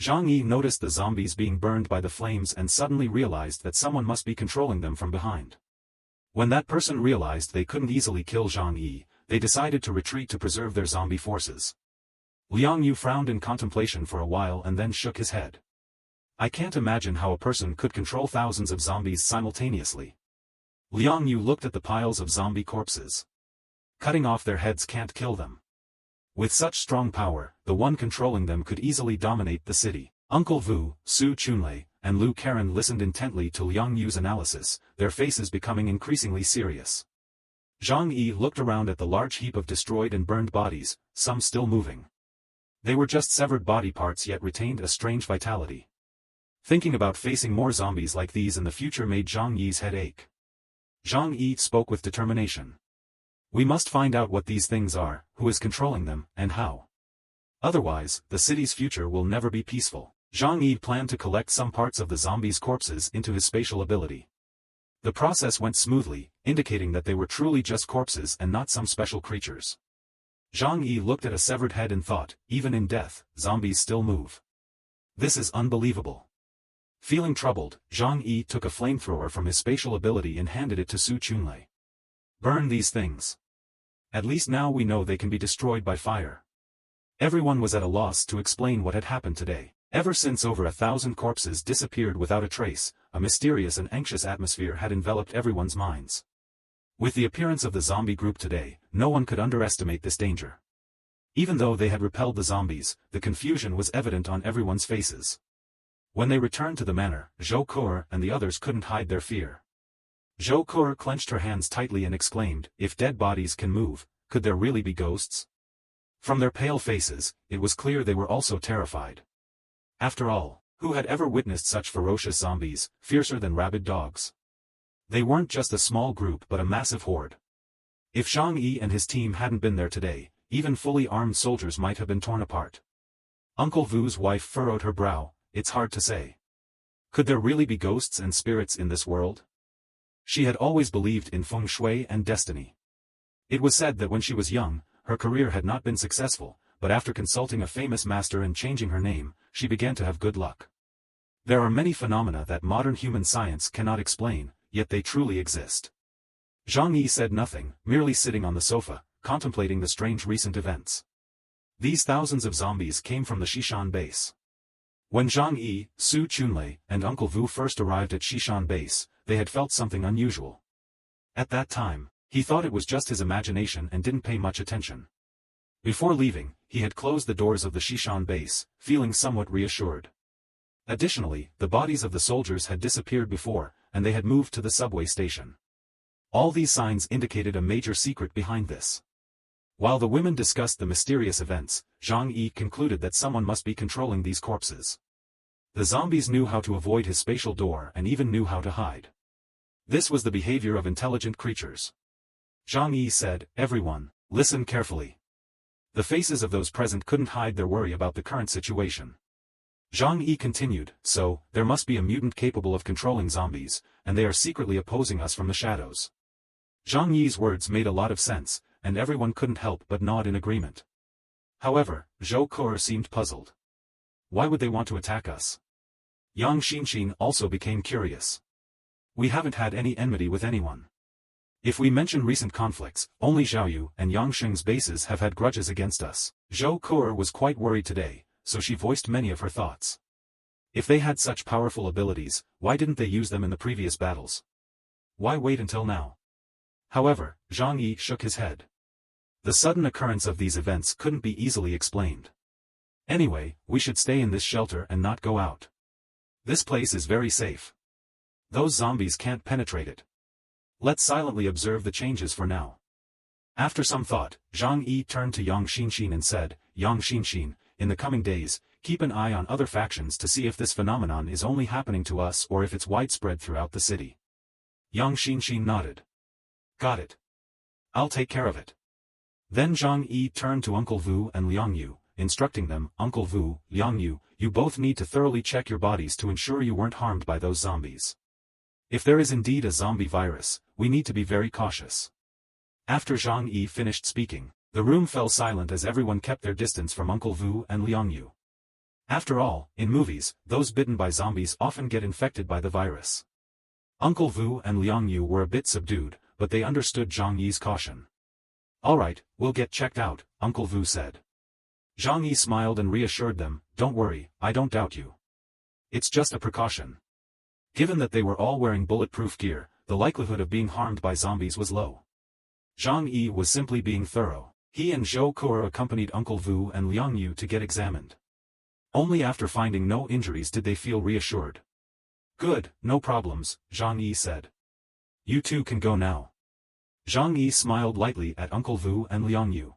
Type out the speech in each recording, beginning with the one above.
Zhang Yi noticed the zombies being burned by the flames and suddenly realized that someone must be controlling them from behind. When that person realized they couldn't easily kill Zhang Yi, they decided to retreat to preserve their zombie forces. Liang Yu frowned in contemplation for a while and then shook his head. I can't imagine how a person could control thousands of zombies simultaneously. Liang Yu looked at the piles of zombie corpses. Cutting off their heads can't kill them. With such strong power, the one controlling them could easily dominate the city. Uncle Vu, Su Chunlei, and Lu Karen listened intently to Liang Yu's analysis, their faces becoming increasingly serious. Zhang Yi looked around at the large heap of destroyed and burned bodies, some still moving. They were just severed body parts yet retained a strange vitality. Thinking about facing more zombies like these in the future made Zhang Yi's head ache. Zhang Yi spoke with determination. We must find out what these things are, who is controlling them, and how. Otherwise, the city's future will never be peaceful. Zhang Yi planned to collect some parts of the zombies' corpses into his spatial ability. The process went smoothly, indicating that they were truly just corpses and not some special creatures. Zhang Yi looked at a severed head and thought, even in death, zombies still move. This is unbelievable. Feeling troubled, Zhang Yi took a flamethrower from his spatial ability and handed it to Su Chunlei. Burn these things. At least now we know they can be destroyed by fire. Everyone was at a loss to explain what had happened today. Ever since over 1,000 corpses disappeared without a trace, a mysterious and anxious atmosphere had enveloped everyone's minds. With the appearance of the zombie group today, no one could underestimate this danger. Even though they had repelled the zombies, the confusion was evident on everyone's faces. When they returned to the manor, Zhou Ke and the others couldn't hide their fear. Zhou Ke clenched her hands tightly and exclaimed, if dead bodies can move, could there really be ghosts? From their pale faces, it was clear they were also terrified. After all, who had ever witnessed such ferocious zombies, fiercer than rabid dogs? They weren't just a small group but a massive horde. If Zhang Yi and his team hadn't been there today, even fully armed soldiers might have been torn apart. Uncle Vu's wife furrowed her brow, it's hard to say. Could there really be ghosts and spirits in this world? She had always believed in feng shui and destiny. It was said that when she was young, her career had not been successful, but after consulting a famous master and changing her name, she began to have good luck. There are many phenomena that modern human science cannot explain, yet they truly exist. Zhang Yi said nothing, merely sitting on the sofa, contemplating the strange recent events. These thousands of zombies came from the Shishan base. When Zhang Yi, Su Chunlei, and Uncle Vu first arrived at Shishan base, they had felt something unusual. At that time, he thought it was just his imagination and didn't pay much attention. Before leaving, he had closed the doors of the Shishan base, feeling somewhat reassured. Additionally, the bodies of the soldiers had disappeared before, and they had moved to the subway station. All these signs indicated a major secret behind this. While the women discussed the mysterious events, Zhang Yi concluded that someone must be controlling these corpses. The zombies knew how to avoid his spatial door and even knew how to hide. This was the behavior of intelligent creatures. Zhang Yi said, everyone, listen carefully. The faces of those present couldn't hide their worry about the current situation. Zhang Yi continued, so, there must be a mutant capable of controlling zombies, and they are secretly opposing us from the shadows. Zhang Yi's words made a lot of sense, and everyone couldn't help but nod in agreement. However, Zhou Ke seemed puzzled. Why would they want to attack us? Yang Xinxin also became curious. We haven't had any enmity with anyone. If we mention recent conflicts, only Xiaoyu and Yang Sheng's bases have had grudges against us. Zhou Ke was quite worried today, so she voiced many of her thoughts. If they had such powerful abilities, why didn't they use them in the previous battles? Why wait until now? However, Zhang Yi shook his head. The sudden occurrence of these events couldn't be easily explained. Anyway, we should stay in this shelter and not go out. This place is very safe. Those zombies can't penetrate it. Let's silently observe the changes for now. After some thought, Zhang Yi turned to Yang Xinxin and said, Yang Xinxin, in the coming days, keep an eye on other factions to see if this phenomenon is only happening to us or if it's widespread throughout the city. Yang Xinxin nodded. Got it. I'll take care of it. Then Zhang Yi turned to Uncle Vu and Liang Yu, instructing them, Uncle Vu, Liang Yu, you both need to thoroughly check your bodies to ensure you weren't harmed by those zombies. If there is indeed a zombie virus, we need to be very cautious. After Zhang Yi finished speaking, the room fell silent as everyone kept their distance from Uncle Vu and Liang Yu. After all, in movies, those bitten by zombies often get infected by the virus. Uncle Vu and Liang Yu were a bit subdued, but they understood Zhang Yi's caution. "Alright, we'll get checked out," Uncle Vu said. Zhang Yi smiled and reassured them, "Don't worry, I don't doubt you. It's just a precaution." Given that they were all wearing bulletproof gear, the likelihood of being harmed by zombies was low. Zhang Yi was simply being thorough. He and Zhou Kuo accompanied Uncle Vu and Liang Yu to get examined. Only after finding no injuries did they feel reassured. "Good, no problems," Zhang Yi said. "You two can go now." Zhang Yi smiled lightly at Uncle Vu and Liang Yu.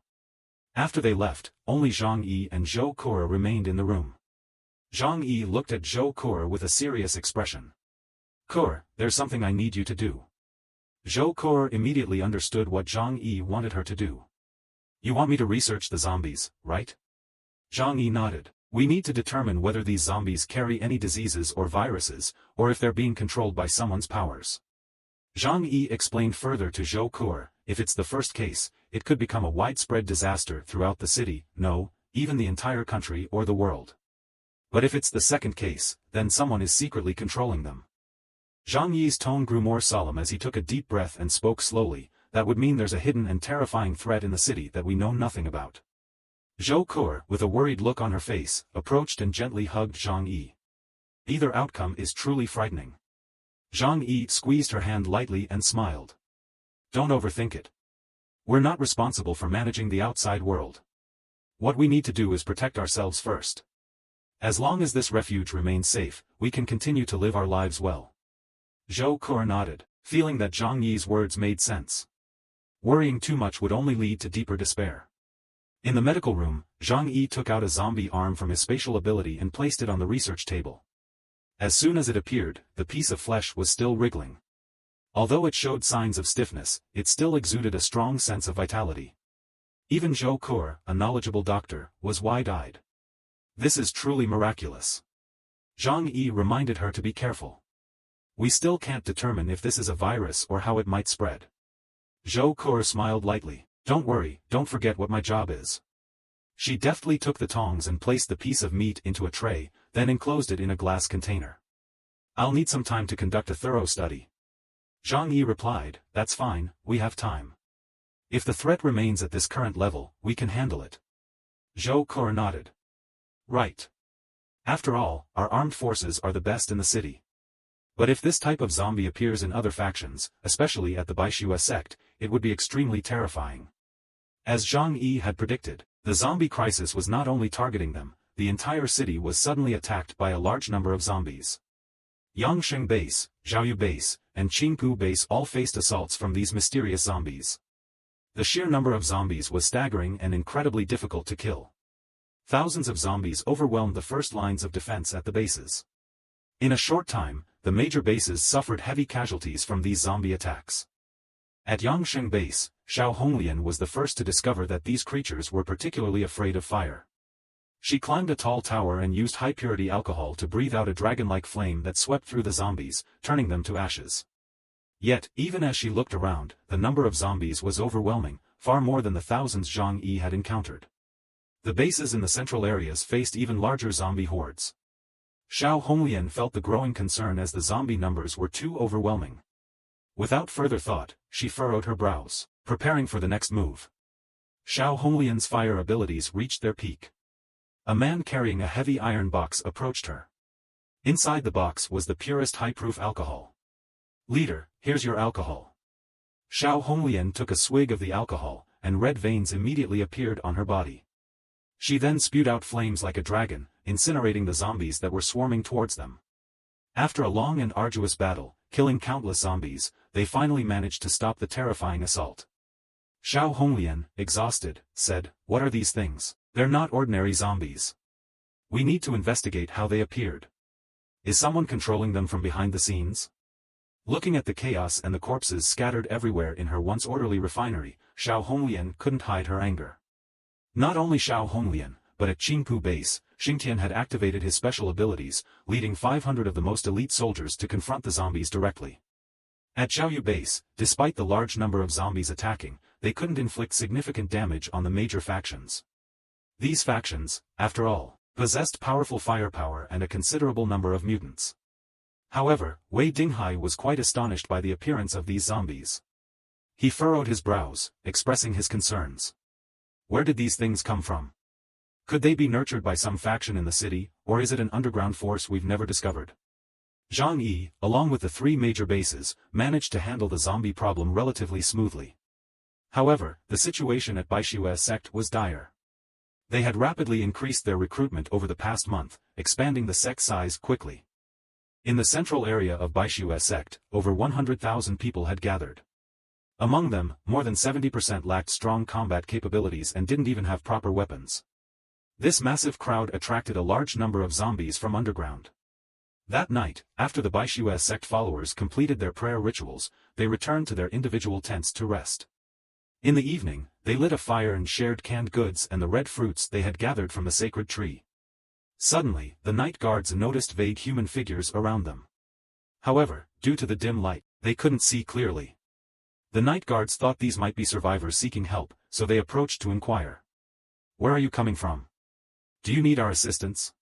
After they left, only Zhang Yi and Zhou Kuo remained in the room. Zhang Yi looked at Zhou Kuo with a serious expression. "Kuo, there's something I need you to do." Zhou Kuo immediately understood what Zhang Yi wanted her to do. "You want me to research the zombies, right?" Zhang Yi nodded. "We need to determine whether these zombies carry any diseases or viruses, or if they're being controlled by someone's powers." Zhang Yi explained further to Zhou Kuo, "If it's the first case, it could become a widespread disaster throughout the city, no, even the entire country or the world. But if it's the second case, then someone is secretly controlling them." Zhang Yi's tone grew more solemn as he took a deep breath and spoke slowly. "That would mean there's a hidden and terrifying threat in the city that we know nothing about." Zhou Kuo, with a worried look on her face, approached and gently hugged Zhang Yi. "Either outcome is truly frightening." Zhang Yi squeezed her hand lightly and smiled. "Don't overthink it. We're not responsible for managing the outside world. What we need to do is protect ourselves first. As long as this refuge remains safe, we can continue to live our lives well." Zhou Kuo nodded, feeling that Zhang Yi's words made sense. Worrying too much would only lead to deeper despair. In the medical room, Zhang Yi took out a zombie arm from his spatial ability and placed it on the research table. As soon as it appeared, the piece of flesh was still wriggling. Although it showed signs of stiffness, it still exuded a strong sense of vitality. Even Zhou Kuo, a knowledgeable doctor, was wide-eyed. "This is truly miraculous." Zhang Yi reminded her to be careful. "We still can't determine if this is a virus or how it might spread." Zhou Kuo smiled lightly. "Don't worry, don't forget what my job is." She deftly took the tongs and placed the piece of meat into a tray, then enclosed it in a glass container. "I'll need some time to conduct a thorough study." Zhang Yi replied, "That's fine, we have time. If the threat remains at this current level, we can handle it." Zhou Kuo nodded. "Right. After all, our armed forces are the best in the city. But if this type of zombie appears in other factions, especially at the Bishu sect, it would be extremely terrifying." As Zhang Yi had predicted, the zombie crisis was not only targeting them, the entire city was suddenly attacked by a large number of zombies. Yangsheng Base, Zhaoyu Base, and Qingpu Base all faced assaults from these mysterious zombies. The sheer number of zombies was staggering and incredibly difficult to kill. Thousands of zombies overwhelmed the first lines of defense at the bases. In a short time, the major bases suffered heavy casualties from these zombie attacks. At Yangsheng Base, Xiao Honglian was the first to discover that these creatures were particularly afraid of fire. She climbed a tall tower and used high-purity alcohol to breathe out a dragon-like flame that swept through the zombies, turning them to ashes. Yet, even as she looked around, the number of zombies was overwhelming, far more than the thousands Zhang Yi had encountered. The bases in the central areas faced even larger zombie hordes. Xiao Honglian felt the growing concern as the zombie numbers were too overwhelming. Without further thought, she furrowed her brows, preparing for the next move. Xiao Honglian's fire abilities reached their peak. A man carrying a heavy iron box approached her. Inside the box was the purest high-proof alcohol. "Leader, here's your alcohol." Xiao Honglian took a swig of the alcohol, and red veins immediately appeared on her body. She then spewed out flames like a dragon, incinerating the zombies that were swarming towards them. After a long and arduous battle, killing countless zombies, they finally managed to stop the terrifying assault. Xiao Honglian, exhausted, said, "What are these things? They're not ordinary zombies. We need to investigate how they appeared. Is someone controlling them from behind the scenes?" Looking at the chaos and the corpses scattered everywhere in her once orderly refinery, Xiao Honglian couldn't hide her anger. Not only Xiao Honglian, but at Qingpu Base, Xingtian had activated his special abilities, leading 500 of the most elite soldiers to confront the zombies directly. At Zhaoyu Base, despite the large number of zombies attacking, they couldn't inflict significant damage on the major factions. These factions, after all, possessed powerful firepower and a considerable number of mutants. However, Wei Dinghai was quite astonished by the appearance of these zombies. He furrowed his brows, expressing his concerns. Where did these things come from? Could they be nurtured by some faction in the city, or is it an underground force we've never discovered? Zhang Yi, along with the 3 major bases, managed to handle the zombie problem relatively smoothly. However, the situation at Bishu sect was dire. They had rapidly increased their recruitment over the past month, expanding the sect size quickly. In the central area of Bishu sect, over 100,000 people had gathered. Among them, more than 70% lacked strong combat capabilities and didn't even have proper weapons. This massive crowd attracted a large number of zombies from underground. That night, after the Bishu sect followers completed their prayer rituals, they returned to their individual tents to rest. In the evening, they lit a fire and shared canned goods and the red fruits they had gathered from the sacred tree. Suddenly, the night guards noticed vague human figures around them. However, due to the dim light, they couldn't see clearly. The night guards thought these might be survivors seeking help, so they approached to inquire. "Where are you coming from? Do you need our assistance?"